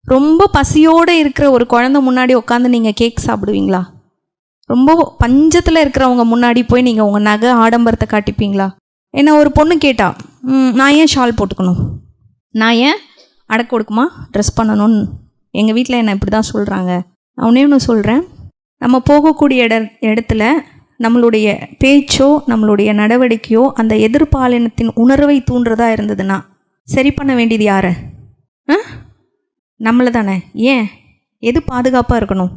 ரொம்ப பசியோடு இருக்கிற ஒரு குழந்தை முன்னாடி உட்காந்து நீங்கள் கேக் சாப்பிடுவீங்களா? ரொம்ப பஞ்சத்தில் இருக்கிறவங்க முன்னாடி போய் நீங்கள் உங்கள் நகை ஆடம்பரத்தை காட்டிப்பீங்களா? என்ன ஒரு பொண்ணு கேட்டா, நான் ஏன் ஷால் போட்டுக்கணும், நான் ஏன் அடக்க ஒடுக்குமா ட்ரெஸ் பண்ணணும்னு எங்கள் வீட்டில் என்ன இப்படி தான் சொல்கிறாங்க. நான் ஒன்று சொல்கிறேன், நம்ம போகக்கூடிய இடத்துல நம்மளுடைய பேச்சோ நம்மளுடைய நடவடிக்கையோ அந்த எதிர்பாலினத்தின் உணர்வை தூண்டுறதா இருந்ததுன்னா சரி பண்ண வேண்டியது யாரை? நம்மளை தானே. ஏன் எது பாதுகாப்பாக இருக்கணும்?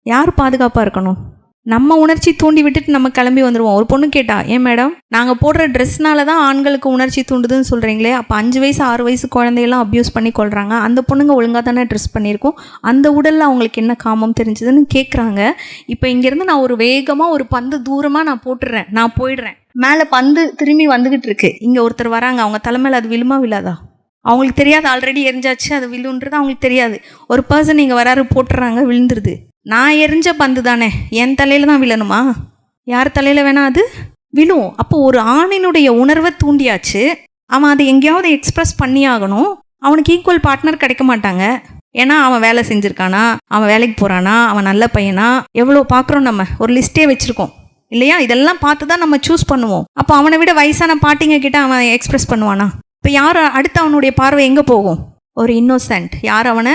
யார் பாதுகாப்பாக இருக்கணும்? நம்ம உணர்ச்சி தூண்டி விட்டுட்டு நம்ம கிளம்பி வந்துடுவோம். ஒரு பொண்ணு கேட்டா, ஏன் மேடம் நாங்கள் போடுற ட்ரெஸ்னால தான் ஆண்களுக்கு உணர்ச்சி தூண்டுதுன்னு சொல்கிறீங்களே, அப்போ 5 வயசு 6 வயசு குழந்தையெல்லாம் அப்யூஸ் பண்ணி கொள்கிறாங்க, அந்த பொண்ணுங்க ஒழுங்காக தானே ட்ரெஸ் பண்ணியிருக்கோம், அந்த உடலில் அவங்களுக்கு என்ன காமம் தெரிஞ்சதுன்னு கேட்குறாங்க. இப்போ இங்கேருந்து நான் ஒரு வேகமாக ஒரு பந்து தூரமாக நான் போட்டுடுறேன், நான் போயிடுறேன், மேலே பந்து திரும்பி வந்துக்கிட்டு இருக்கு, இங்கே ஒருத்தர் வராங்க, அவங்க தலைமையில் அது விழுமா விழாதா? அவங்களுக்கு தெரியாது, ஆல்ரெடி எரிஞ்சாச்சு, அது விழுன்றது அவங்களுக்கு தெரியாது. ஒரு பர்சன் இங்கே வராரு, போட்டுறாங்க, விழுந்துருது. நான் எரிஞ்ச பந்து தானே, என் தலையில் தான் விழணுமா? யார் தலையில் வேணால் அது விழும். அப்போ ஒரு ஆணினுடைய உணர்வை தூண்டியாச்சு, அவன் அதை எங்கேயாவது எக்ஸ்ப்ரெஸ் பண்ணி ஆகணும். அவனுக்கு ஈக்குவல் பார்ட்னர் கிடைக்க மாட்டாங்க. ஏன்னா அவன் வேலை செஞ்சுருக்கானா, அவன் வேலைக்கு போகிறானா, அவன் நல்ல பையனா, எவ்வளோ பார்க்குறோம், நம்ம ஒரு லிஸ்ட்டே வச்சுருக்கோம் இல்லையா? இதெல்லாம் பார்த்து தான் நம்ம சூஸ் பண்ணுவோம். அப்போ அவனை விட வயசான பாட்டிங்க கிட்ட அவன் எக்ஸ்ப்ரெஸ் பண்ணுவானா? இப்போ யார் அடுத்து அவனுடைய பார்வை எங்கே போகும்? ஒரு இன்னோசென்ட், யார் அவனை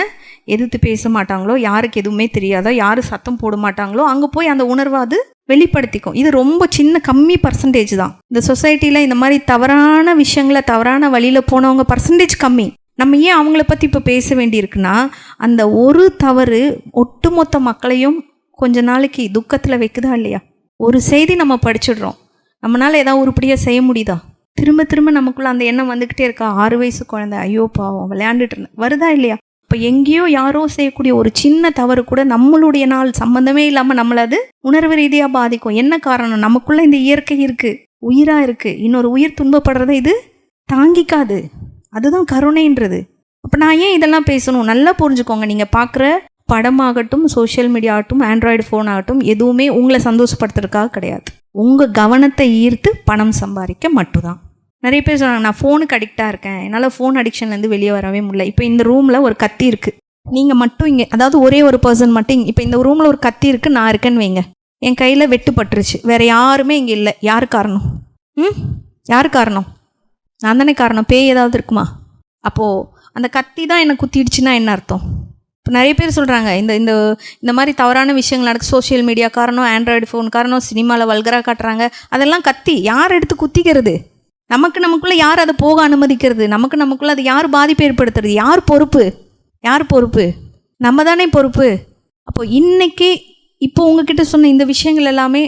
எதிர்த்து பேச மாட்டாங்களோ, யாருக்கு எதுவுமே தெரியாதோ, யார் சத்தம் போட மாட்டாங்களோ, அங்கே போய் அந்த உணர்வை அது வெளிப்படுத்திக்கும். இது ரொம்ப சின்ன கம்மி பர்சன்டேஜ் தான். இந்த சொசைட்டியில் இந்த மாதிரி தவறான விஷயங்களை தவறான வழியில் போனவங்க பர்சன்டேஜ் கம்மி. நம்ம ஏன் அவங்கள பற்றி இப்போ பேச வேண்டியிருக்குன்னா, அந்த ஒரு தவறு ஒட்டுமொத்த மக்களையும் கொஞ்ச நாளைக்கு துக்கத்தில் வைக்குதா இல்லையா? ஒரு செய்தி நம்ம படிச்சிடுறோம், நம்மளால் ஏதாவது உருப்படியாக செய்ய முடியுதா? திரும்ப திரும்ப நமக்குள்ளே அந்த எண்ணம் வந்துக்கிட்டே இருக்கா. 6 வயசு குழந்தை, ஐயோ பாவம் விளையாண்டுட்டு இருந்தேன், வருதா இல்லையா? இப்போ எங்கேயோ யாரோ செய்யக்கூடிய ஒரு சின்ன தவறு கூட நம்மளுடைய நாள் சம்மந்தமே இல்லாமல் நம்மளை அது உணர்வு ரீதியாக பாதிக்கும். என்ன காரணம்? நமக்குள்ளே இந்த இயற்கை இருக்குது, உயிராக இருக்குது. இன்னொரு உயிர் துன்பப்படுறதை இது தாங்கிக்காது. அதுதான் கருணைன்றது. அப்போ நான் ஏன் இதெல்லாம் பேசணும்? நல்லா புரிஞ்சுக்கோங்க. நீங்கள் பார்க்குற படமாகட்டும், சோஷியல் மீடியா ஆகட்டும், ஆண்ட்ராய்டு ஃபோன் ஆகட்டும், எதுவுமே உங்களை சந்தோஷப்படுத்துறதுக்காக கிடையாது. உங்கள் கவனத்தை ஈர்த்து பணம் சம்பாதிக்க மட்டும்தான். நிறைய பேர் சொல்கிறாங்க, நான் ஃபோனுக்கு அடிக்டாக இருக்கேன், என்னால் ஃபோன் அடிக்ஷன்லேருந்து வெளியே வரவே முடியல. இப்போ இந்த ரூமில் ஒரு கத்தி இருக்குது, நீங்கள் மட்டும் இங்கே, அதாவது ஒரே ஒரு பர்சன் மட்டும் இப்போ இந்த ரூமில் ஒரு கத்தி இருக்குது, நான் இருக்கேன்னு வைங்க, என் கையில் வெட்டுப்பட்டுருச்சு, வேறு யாருமே இங்கே இல்லை, யார் காரணம்? யார் காரணம்? நான் தானே காரணம். பேய் ஏதாவது இருக்குமா? அப்போது அந்த கத்தி தான் என்னை குத்திடுச்சுன்னா என்ன அர்த்தம்? இப்போ நிறைய பேர் சொல்கிறாங்க, இந்த இந்த இந்த மாதிரி தவறான விஷயங்கள் நடக்கு, சோஷியல் மீடியா காரணம், ஆண்ட்ராய்டு ஃபோன் காரணம், சினிமாவில் வல்கராக காட்டுறாங்க, அதெல்லாம் கத்தி. யார் எடுத்து குத்திக்கிறது? நமக்குள்ளே யார் அதை போக அனுமதிக்கிறது? நமக்குள்ளே அது யார் பாதிப்பு ஏற்படுத்துறது? யார் பொறுப்பு? யார் பொறுப்பு? நம்ம தானே பொறுப்பு. அப்போ இன்றைக்கி இப்போ உங்ககிட்ட சொன்ன இந்த விஷயங்கள் எல்லாமே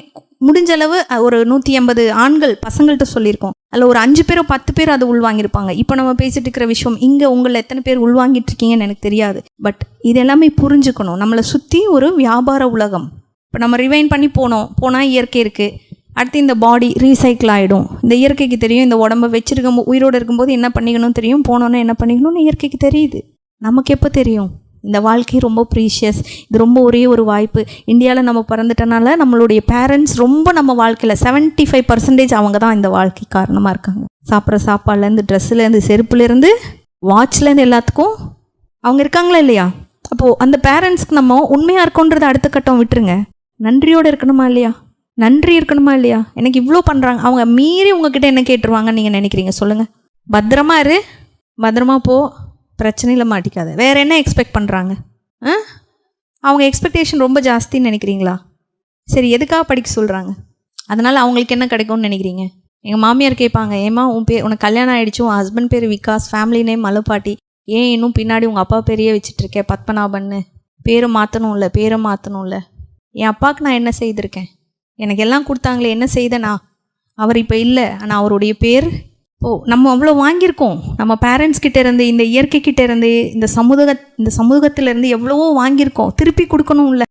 முடிஞ்சளவு ஒரு 180 ஆண்கள் பசங்கள்கிட்ட சொல்லியிருக்கோம். அதில் ஒரு 5 பேரோ 10 பேர் அதை உள்வாங்கியிருப்பாங்க. இப்போ நம்ம பேசிகிட்டு இருக்கிற விஷயம் இங்கே உங்களை எத்தனை பேர் உள்வாங்கிட்டு இருக்கீங்கன்னு எனக்கு தெரியாது. பட் இது எல்லாமே புரிஞ்சுக்கணும். நம்மளை சுற்றி ஒரு வியாபார உலகம். இப்போ நம்ம ரிவைன் பண்ணி போனால் இயற்கை இருக்குது, அடுத்து இந்த பாடி ரீசைக்கிள் ஆகிடும். இந்த இயற்கைக்கு தெரியும், இந்த உடம்பை வச்சுருக்கும் உயிரோடு இருக்கும்போது என்ன பண்ணிக்கணும் தெரியும், போனோன்னே என்ன பண்ணிக்கணும்னு இயற்கைக்கு தெரியுது. நமக்கு எப்போ தெரியும்? இந்த வாழ்க்கை ரொம்ப ப்ரீஷியஸ், இது ரொம்ப ஒரே ஒரு வாய்ப்பு. இந்தியாவில் நம்ம பிறந்துட்டனால நம்மளுடைய பேரண்ட்ஸ் ரொம்ப நம்ம வாழ்க்கையில் 75% அவங்க தான் இந்த வாழ்க்கை காரணமாக இருக்காங்க. சாப்பிட்ற சாப்பாடுலேருந்து, ட்ரெஸ்ஸுலேருந்து, செருப்புலேருந்து, வாட்ச்லேருந்து எல்லாத்துக்கும் அவங்க இருக்காங்களா இல்லையா? அப்போது அந்த பேரண்ட்ஸ்க்கு நம்ம உண்மையாக இருக்கோன்றது அடுத்த கட்டம் விட்டுருங்க. நன்றியோடு இருக்கணுமா இல்லையா? நன்றி இருக்கணுமா இல்லையா? எனக்கு இவ்வளோ பண்ணுறாங்க, அவங்க மீறி உங்ககிட்ட என்ன கேட்டுருவாங்கன்னு நீங்கள் நினைக்கிறீங்க? சொல்லுங்கள். பத்திரமா இரு, பத்திரமா போ, பிரச்சனையில் மாட்டிக்காத. வேறு என்ன எக்ஸ்பெக்ட் பண்ணுறாங்க? அவங்க எக்ஸ்பெக்டேஷன் ரொம்ப ஜாஸ்தின்னு நினைக்கிறீங்களா? சரி, எதுக்காக படிக்க சொல்கிறாங்க? அதனால் அவங்களுக்கு என்ன கிடைக்கும்னு நினைக்கிறீங்க? எங்கள் மாமியார் கேட்பாங்க, ஏம்மா உனக்கு கல்யாணம் ஆகிடுச்சு, உன் ஹஸ்பண்ட் பேர் விகாஸ், ஃபேமிலி நேம் மலுப்பாட்டி, ஏன் இன்னும் பின்னாடி உங்கள் அப்பா பேரையே வச்சுட்ருக்கேன் பத்மநாபன்னு? பேரை மாற்றணும்ல. என் அப்பாவுக்கு நான் என்ன செய்திருக்கேன்? எனக்கு எல்லாம் கொடுத்தாங்களே, என்ன செய்தேனா? அவர் இப்போ இல்லை, ஆனால் அவருடைய பேர். நம்ம அவ்வளோ வாங்கியிருக்கோம். நம்ம பேரண்ட்ஸ் கிட்டே இருந்து, இந்த இயற்கை கிட்டே இருந்து, இந்த சமூகத்திலேருந்து எவ்வளவோ வாங்கியிருக்கோம். திருப்பி கொடுக்கணும் இல்லை?